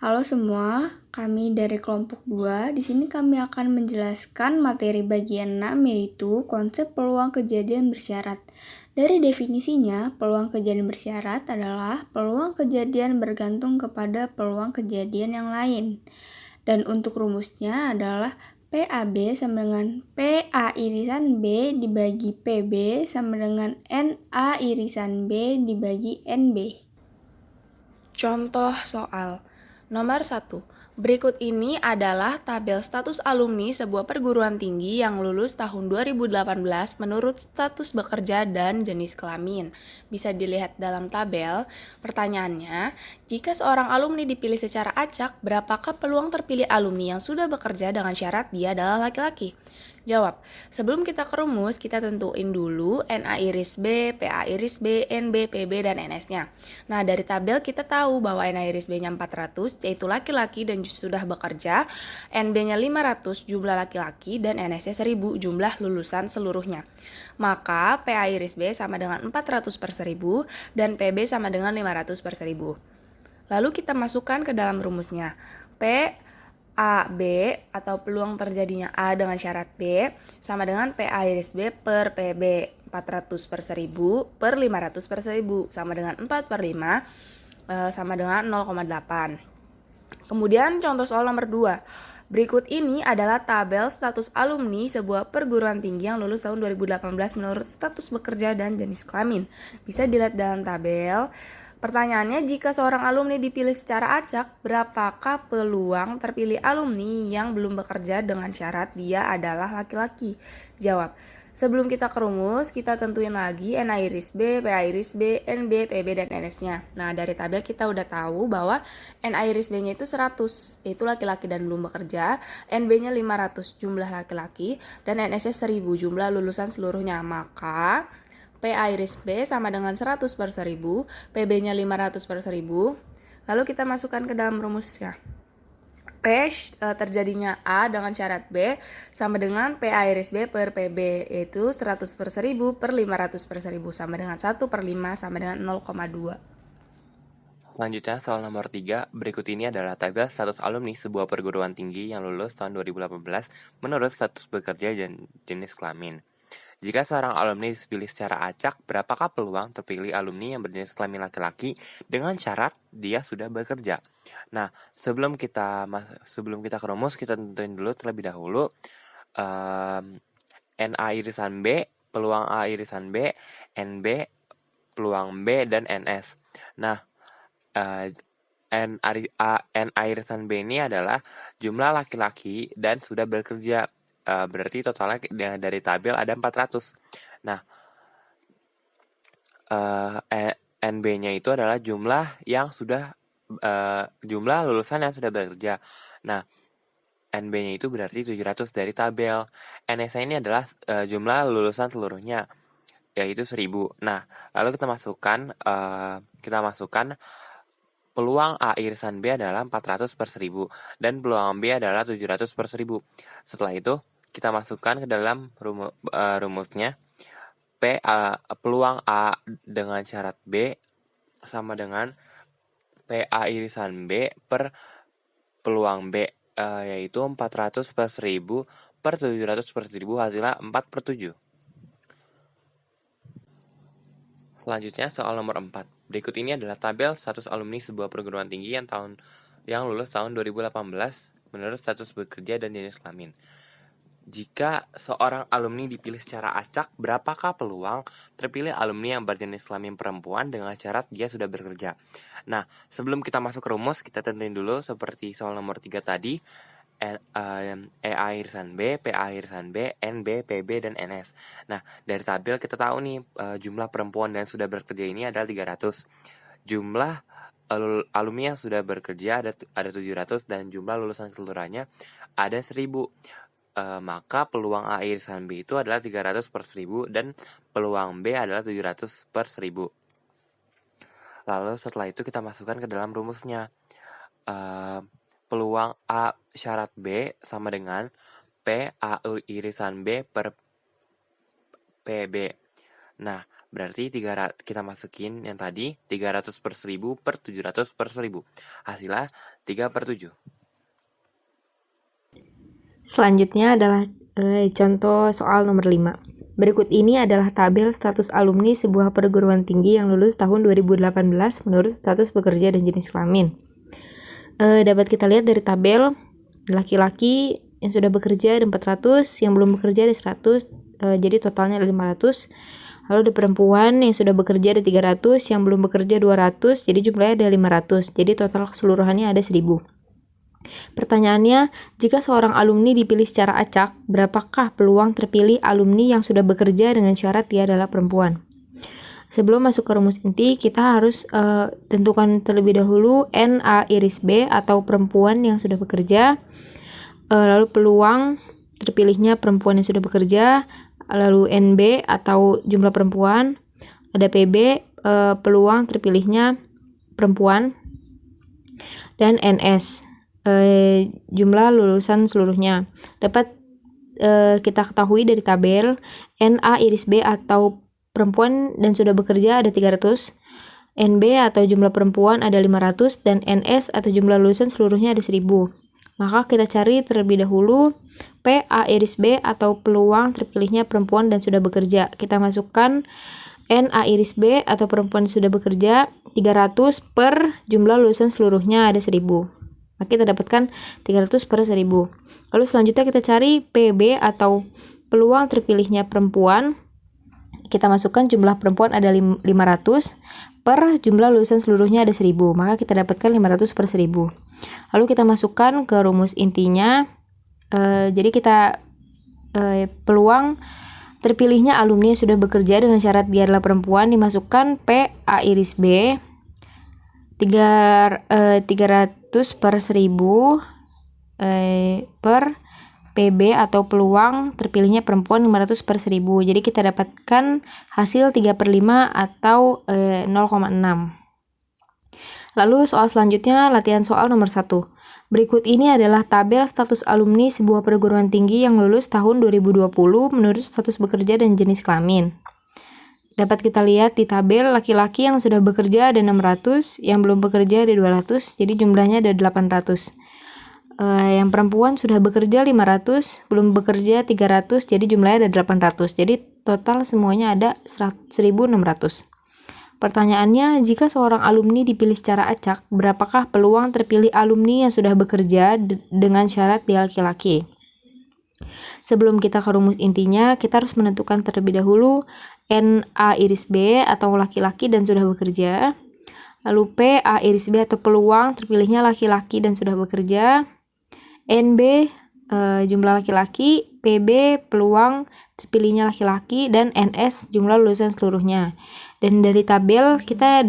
Halo semua, kami dari kelompok 2. Di sini kami akan menjelaskan materi bagian 6 yaitu konsep peluang kejadian bersyarat. Dari definisinya, peluang kejadian bersyarat adalah peluang kejadian bergantung kepada peluang kejadian yang lain. Dan untuk rumusnya adalah PAB sama dengan PA irisan B dibagi PB sama dengan NA irisan B dibagi NB. Contoh soal nomor 1. Berikut ini adalah tabel status alumni sebuah perguruan tinggi yang lulus tahun 2018 menurut status bekerja dan jenis kelamin. Bisa dilihat dalam tabel. Pertanyaannya, jika seorang alumni dipilih secara acak, berapakah peluang terpilih alumni yang sudah bekerja dengan syarat dia adalah laki-laki? Jawab. Sebelum kita ke rumus, kita tentuin dulu NA iris B, PA iris B, NB, PB, dan NS-nya. Nah, dari tabel kita tahu bahwa NA iris B-nya 400, yaitu laki-laki dan sudah bekerja, NB-nya 500, jumlah laki-laki, dan NS-nya 1000, jumlah lulusan seluruhnya. Maka, PA iris B sama dengan 400 per 1000, dan PB sama dengan 500 per 1000. Lalu kita masukkan ke dalam rumusnya. P A B atau peluang terjadinya A dengan syarat B sama dengan PA iris B per PB 400 per 1000 per 500 per 1000 sama dengan 4 per 5 sama dengan 0,8. Kemudian contoh soal nomor 2. Berikut ini adalah tabel status alumni sebuah perguruan tinggi yang lulus tahun 2018 menurut status bekerja dan jenis kelamin. Bisa dilihat dalam tabel. Pertanyaannya, jika seorang alumni dipilih secara acak, berapakah peluang terpilih alumni yang belum bekerja dengan syarat dia adalah laki-laki? Jawab. Sebelum kita ke rumus, kita tentuin lagi NA iris B, PA iris B, NB, PB, dan NS-nya. Nah, dari tabel kita udah tahu bahwa NA iris B-nya itu 100, yaitu laki-laki dan belum bekerja, NB-nya 500, jumlah laki-laki, dan NS-nya 1000, jumlah lulusan seluruhnya. Maka PA iris B sama dengan 100 per 1000, PB-nya 500 per 1000. Lalu kita masukkan ke dalam rumusnya. P terjadinya A dengan syarat B sama dengan PA iris B per PB, yaitu 100 per 1000 per 500 per 1000 sama dengan 1 per 5 sama dengan 0,2. Selanjutnya, soal nomor 3, berikut ini adalah tabel status alumni sebuah perguruan tinggi yang lulus tahun 2018 menurut status bekerja dan jenis kelamin. Jika seorang alumni dipilih secara acak, berapakah peluang terpilih alumni yang berjenis kelamin laki-laki dengan syarat dia sudah bekerja? Nah, sebelum kita ke rumus, kita tentuin dulu terlebih dahulu NA irisan B, peluang A irisan B, NB, peluang B, dan NS. Nah, NA irisan B ini adalah jumlah laki-laki dan sudah bekerja. Berarti totalnya dari tabel ada 400. Nah, NB-nya itu adalah jumlah yang sudah jumlah lulusan yang sudah bekerja. Nah, NB-nya itu berarti 700 dari tabel. NS ini adalah jumlah lulusan seluruhnya, yaitu 1000. Nah, lalu kita masukkan peluang A irisan B adalah 400 per 1000 dan peluang B adalah 700 per 1000. Setelah itu, kita masukkan ke dalam rumusnya. Peluang A dengan syarat B sama dengan PA irisan B per peluang B, yaitu 400 per 1000 per 700 per 1000, hasilnya 4 per 7. Selanjutnya soal nomor 4. Berikut ini adalah tabel status alumni sebuah perguruan tinggi yang lulus tahun 2018 menurut status bekerja dan jenis kelamin. Jika seorang alumni dipilih secara acak, berapakah peluang terpilih alumni yang berjenis kelamin perempuan dengan syarat dia sudah bekerja? Nah, sebelum kita masuk ke rumus, kita tentuin dulu seperti soal nomor 3 tadi. EA irisan B, PA irisan B, NB, PB, dan NS. Nah, dari tabel kita tahu nih jumlah perempuan yang sudah bekerja ini adalah 300. Jumlah alumni yang sudah bekerja ada 700 dan jumlah lulusan keseluruhannya ada 1000. Maka peluang A irisan B itu adalah 300 per 1000 dan peluang B adalah 700 per 1000. Lalu setelah itu kita masukkan ke dalam rumusnya. Peluang A syarat B sama dengan P A irisan B per PB. Nah, Berarti kita masukin yang tadi 300 per 1000 per 700 per 1000. Hasilnya 3/7. Selanjutnya adalah contoh soal nomor 5. Berikut ini adalah tabel status alumni sebuah perguruan tinggi yang lulus tahun 2018 menurut status bekerja dan jenis kelamin. Dapat kita lihat dari tabel, laki-laki yang sudah bekerja ada 400, yang belum bekerja ada 100, jadi totalnya ada 500. Lalu di perempuan yang sudah bekerja ada 300, yang belum bekerja 200, jadi jumlahnya ada 500, jadi total keseluruhannya ada 1000. Pertanyaannya, jika seorang alumni dipilih secara acak, berapakah peluang terpilih alumni yang sudah bekerja dengan syarat dia adalah perempuan? Sebelum masuk ke rumus inti, kita harus tentukan terlebih dahulu NA iris B atau perempuan yang sudah bekerja, lalu peluang terpilihnya perempuan yang sudah bekerja, lalu NB atau jumlah perempuan, ada PB peluang terpilihnya perempuan, dan NS jumlah lulusan seluruhnya. Dapat kita ketahui dari tabel, NA iris B atau perempuan dan sudah bekerja ada 300, NB atau jumlah perempuan ada 500, dan NS atau jumlah lulusan seluruhnya ada 1000. Maka kita cari terlebih dahulu PA iris B atau peluang terpilihnya perempuan dan sudah bekerja. Kita masukkan NA iris B atau perempuan sudah bekerja 300 per jumlah lulusan seluruhnya ada 1000. Maka kita dapatkan 300 per 1000. Lalu selanjutnya kita cari PB atau peluang terpilihnya perempuan. Kita masukkan jumlah perempuan ada 500 per jumlah lulusan seluruhnya ada 1000. Maka kita dapatkan 500 per 1000. Lalu kita masukkan ke rumus intinya. Jadi kita peluang terpilihnya alumni yang sudah bekerja dengan syarat dia adalah perempuan dimasukkan PA iris B 300 per 1000 per PB atau peluang terpilihnya perempuan 500 per 1000. Jadi kita dapatkan hasil 3/5 atau 0,6. Lalu soal selanjutnya latihan soal nomor 1. Berikut ini adalah tabel status alumni sebuah perguruan tinggi yang lulus tahun 2020 menurut status bekerja dan jenis kelamin. Dapat kita lihat di tabel laki-laki yang sudah bekerja ada 600, yang belum bekerja ada 200, jadi jumlahnya ada 800. Yang perempuan sudah bekerja 500, belum bekerja 300, jadi jumlahnya ada 800. Jadi total semuanya ada 1600. Pertanyaannya, jika seorang alumni dipilih secara acak, berapakah peluang terpilih alumni yang sudah bekerja dengan syarat dia laki-laki? Sebelum kita ke rumus intinya, kita harus menentukan terlebih dahulu NA iris B atau laki-laki dan sudah bekerja. Lalu PA iris B atau peluang terpilihnya laki-laki dan sudah bekerja. NB jumlah laki-laki, PB peluang terpilihnya laki-laki, dan NS jumlah lulusan seluruhnya. Dan dari tabel kita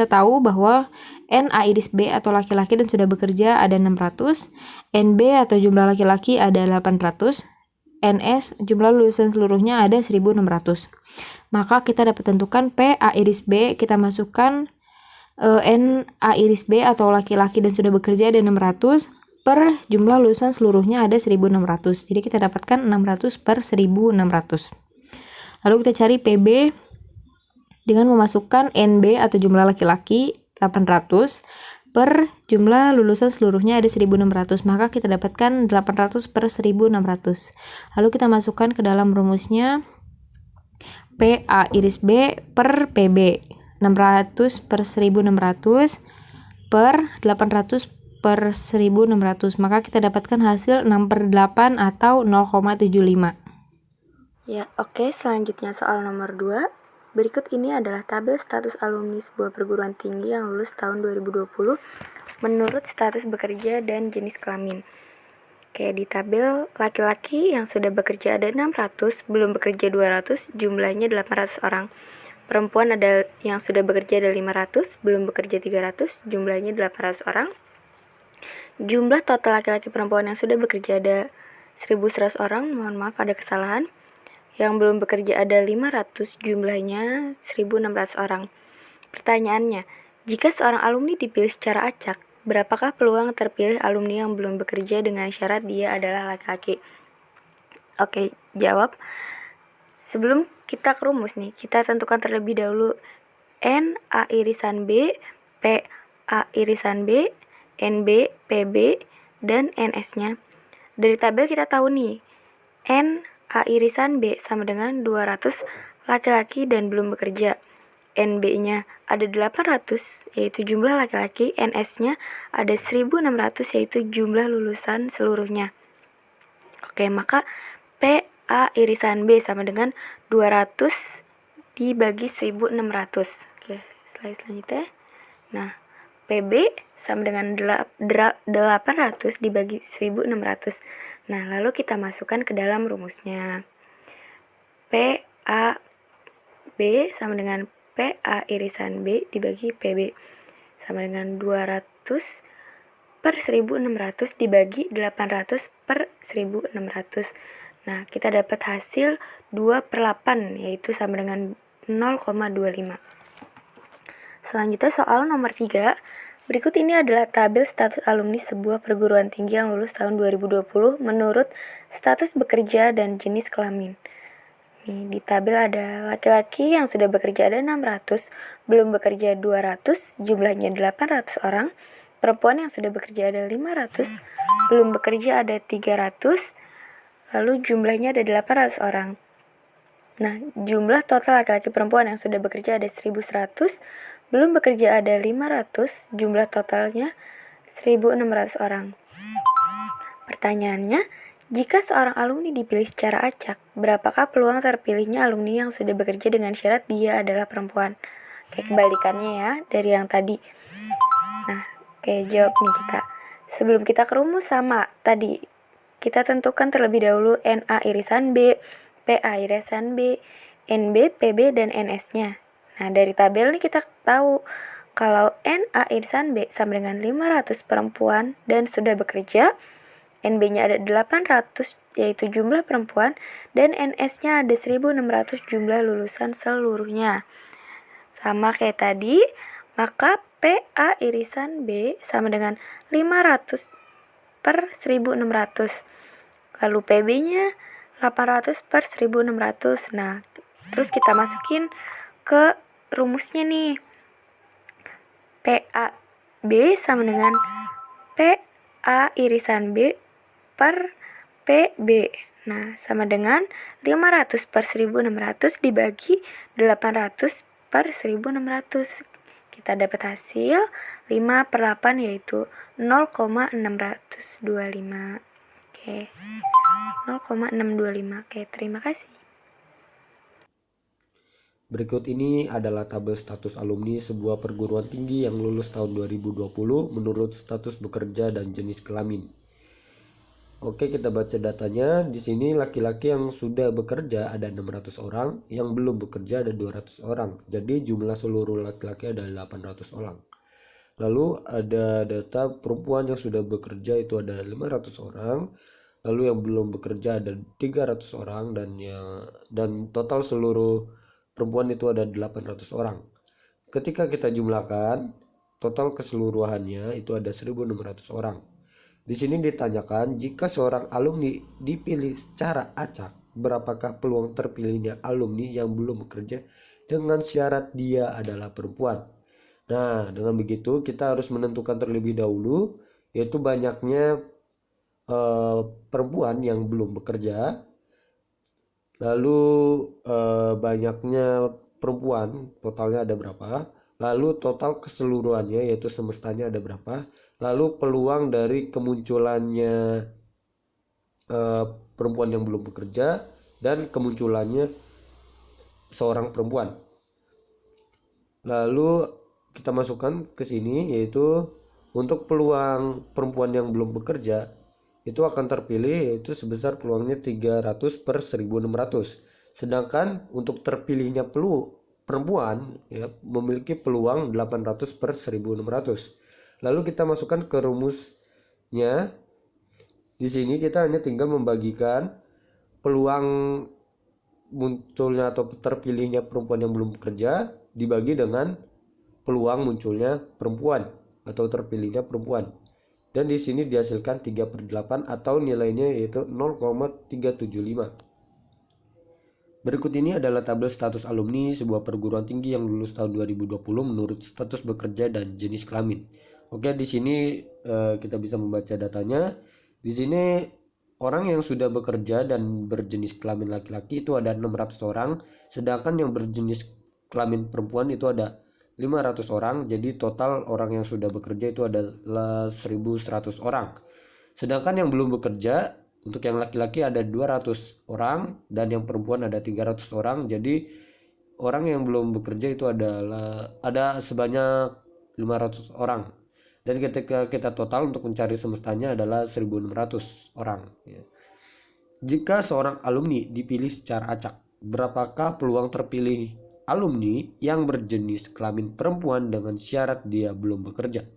tahu bahwa NA iris B atau laki-laki dan sudah bekerja ada 600, NB atau jumlah laki-laki ada 800, NS jumlah lulusan seluruhnya ada 1600. Maka kita dapat tentukan PA iris B, kita masukkan NA iris B atau laki-laki dan sudah bekerja ada 600 per jumlah lulusan seluruhnya ada 1600. Jadi kita dapatkan 600 per 1600. Lalu kita cari PB dengan memasukkan NB atau jumlah laki-laki 800 per jumlah lulusan seluruhnya ada 1600. Maka kita dapatkan 800 per 1600. Lalu kita masukkan ke dalam rumusnya PA iris B per PB 600 per 1600 per 800 per 1600. Maka kita dapatkan hasil 6/8 atau 0,75. Ya, oke. Selanjutnya soal nomor 2. Berikut ini adalah tabel status alumni sebuah perguruan tinggi yang lulus tahun 2020 menurut status bekerja dan jenis kelamin. Oke, di tabel laki-laki yang sudah bekerja ada 600, belum bekerja 200, jumlahnya 800 orang. Perempuan ada yang sudah bekerja ada 500, belum bekerja 300, jumlahnya 800 orang. Jumlah total laki-laki perempuan yang sudah bekerja ada 1100 orang, mohon maaf ada kesalahan. Yang belum bekerja ada 500, jumlahnya 1600 orang. Pertanyaannya, jika seorang alumni dipilih secara acak, berapakah peluang terpilih alumni yang belum bekerja dengan syarat dia adalah laki-laki? Oke, jawab. Sebelum kita ke rumus nih, kita tentukan terlebih dahulu N A irisan B, P A irisan B, NB, PB, dan NS-nya. Dari tabel kita tahu nih, N A irisan B sama dengan 200 laki-laki dan belum bekerja. NB-nya ada 800, yaitu jumlah laki-laki. NS-nya ada 1600, yaitu jumlah lulusan seluruhnya. Oke, maka P A irisan B sama dengan 200 dibagi 1600. Oke, slide selanjutnya. Nah, PB sama dengan 800 dibagi 1600. Nah, lalu kita masukkan ke dalam rumusnya. P A B sama dengan P A irisan B dibagi PB sama dengan 200 per 1600 dibagi 800 per 1600. Nah, kita dapat hasil 2/8, yaitu sama dengan 0,25. Selanjutnya soal nomor 3. Berikut ini adalah tabel status alumni sebuah perguruan tinggi yang lulus tahun 2020 menurut status bekerja dan jenis kelamin. Nih, di tabel ada laki-laki yang sudah bekerja ada 600, belum bekerja 200, jumlahnya 800 orang. Perempuan yang sudah bekerja ada 500, belum bekerja ada 300, lalu jumlahnya ada 800 orang. Nah, jumlah total laki-laki perempuan yang sudah bekerja ada 1100, belum bekerja ada 500, jumlah totalnya 1600 orang. Pertanyaannya, jika seorang alumni dipilih secara acak, berapakah peluang terpilihnya alumni yang sudah bekerja dengan syarat dia adalah perempuan? Kayak kebalikannya ya dari yang tadi. Nah, jawab nih kita. Sebelum kita ke rumus sama tadi, kita tentukan terlebih dahulu NA irisan B, PA irisan B, NB, PB, dan NS-nya. Nah, dari tabel ini kita tahu kalau NA irisan B sama dengan 500 perempuan dan sudah bekerja, NB-nya ada 800, yaitu jumlah perempuan, dan NS-nya ada 1600, jumlah lulusan seluruhnya. Sama kayak tadi, maka PA irisan B sama dengan 500 per 1600. Lalu PB-nya 800 per 1600. Nah, terus kita masukin ke rumusnya nih. PAB sama dengan PA irisan B per PB. Nah, sama dengan 500 per 1600 dibagi 800 per 1600. Kita dapat hasil 5/8, yaitu 0,625. Oke, 0,625. Oke, terima kasih. Berikut ini adalah tabel status alumni sebuah perguruan tinggi yang lulus tahun 2020 menurut status bekerja dan jenis kelamin. Oke, kita baca datanya. Di sini laki-laki yang sudah bekerja ada 600 orang, yang belum bekerja ada 200 orang. Jadi jumlah seluruh laki-laki ada 800 orang. Lalu ada data perempuan yang sudah bekerja itu ada 500 orang. Lalu yang belum bekerja ada 300 orang dan total seluruh perempuan itu ada 800 orang. Ketika kita jumlahkan, total keseluruhannya itu ada 1600 orang. Di sini ditanyakan, jika seorang alumni dipilih secara acak, berapakah peluang terpilihnya alumni yang belum bekerja dengan syarat dia adalah perempuan. Nah, dengan begitu kita harus menentukan terlebih dahulu, yaitu banyaknya perempuan yang belum bekerja, lalu banyaknya perempuan totalnya ada berapa, lalu total keseluruhannya yaitu semestanya ada berapa, lalu peluang dari kemunculannya perempuan yang belum bekerja dan kemunculannya seorang perempuan. Lalu kita masukkan ke sini, yaitu untuk peluang perempuan yang belum bekerja itu akan terpilih yaitu sebesar peluangnya 300 per 1600. Sedangkan untuk terpilihnya perempuan ya, memiliki peluang 800 per 1600. Lalu kita masukkan ke rumusnya. Di sini kita hanya tinggal membagikan peluang munculnya atau terpilihnya perempuan yang belum bekerja dibagi dengan peluang munculnya perempuan atau terpilihnya perempuan. Dan di sini dihasilkan 3/8 atau nilainya yaitu 0,375. Berikut ini adalah tabel status alumni sebuah perguruan tinggi yang lulus tahun 2020 menurut status bekerja dan jenis kelamin. Oke, di sini kita bisa membaca datanya. Di sini orang yang sudah bekerja dan berjenis kelamin laki-laki itu ada 600 orang, sedangkan yang berjenis kelamin perempuan itu ada 500 orang. Jadi total orang yang sudah bekerja itu adalah 1100 orang. Sedangkan yang belum bekerja, untuk yang laki-laki ada 200 orang dan yang perempuan ada 300 orang. Jadi orang yang belum bekerja itu ada sebanyak 500 orang. Dan ketika kita total untuk mencari semestanya adalah 1600 orang. Jika seorang alumni dipilih secara acak, berapakah peluang terpilih alumni yang berjenis kelamin perempuan dengan syarat dia belum bekerja?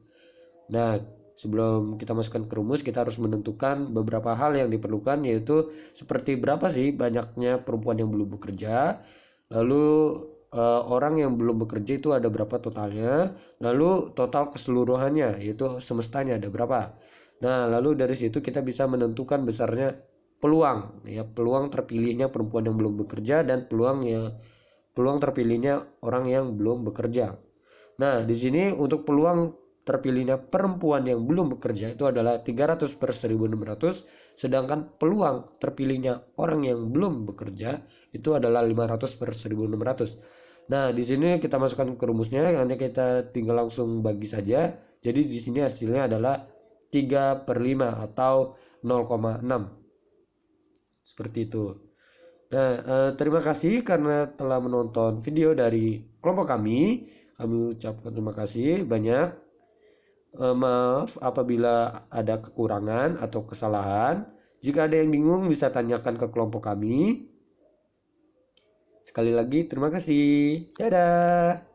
Nah, sebelum kita masukkan ke rumus, kita harus menentukan beberapa hal yang diperlukan, yaitu seperti berapa sih banyaknya perempuan yang belum bekerja, lalu orang yang belum bekerja itu ada berapa totalnya, lalu total keseluruhannya yaitu semestanya ada berapa. Nah, lalu dari situ kita bisa menentukan besarnya peluang, ya, peluang terpilihnya perempuan yang belum bekerja dan peluang terpilihnya orang yang belum bekerja. Nah, di sini untuk peluang terpilihnya perempuan yang belum bekerja itu adalah 300 per 1600, sedangkan peluang terpilihnya orang yang belum bekerja itu adalah 500 per 1600. Nah, di sini kita masukkan ke rumusnya, hanya kita tinggal langsung bagi saja. Jadi di sini hasilnya adalah 3/5 atau 0,6. Seperti itu. Nah, terima kasih karena telah menonton video dari kelompok kami. Kami ucapkan terima kasih banyak. Maaf apabila ada kekurangan atau kesalahan. Jika ada yang bingung bisa tanyakan ke kelompok kami. Sekali lagi terima kasih. Dadah.